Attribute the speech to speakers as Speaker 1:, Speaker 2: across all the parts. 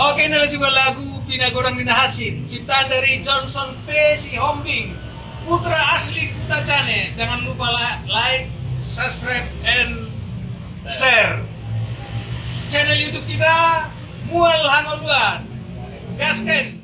Speaker 1: Oke, ini sebuah lagu Pinagorang Dina Hasin, ciptaan dari Johnson P. Sihombing, putra asli Kutacane. Jangan lupa like, subscribe, and share channel YouTube kita Mual Hangoluan. Gasken.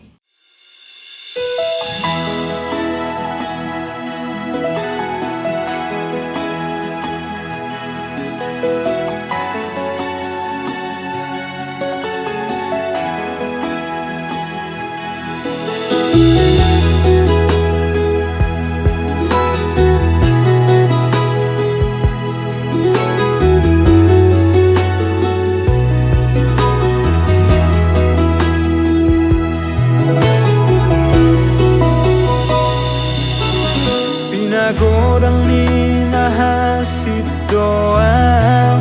Speaker 2: Godang ni nahasit doa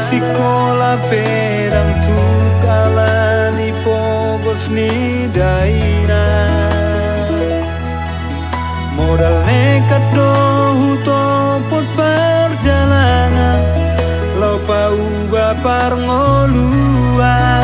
Speaker 2: Sikola pedang tukala ni pogos ni daina Modal nekat dohu topot perjalanan Lau pauga parngoluan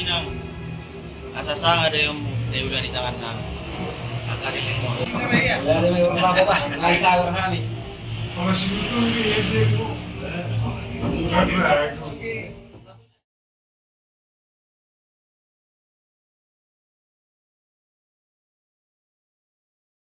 Speaker 3: ng asasang ada yung udah di tangan ng akarili mo.
Speaker 4: Wala na may urma ko pa. Nakisawar namin.
Speaker 1: Sige.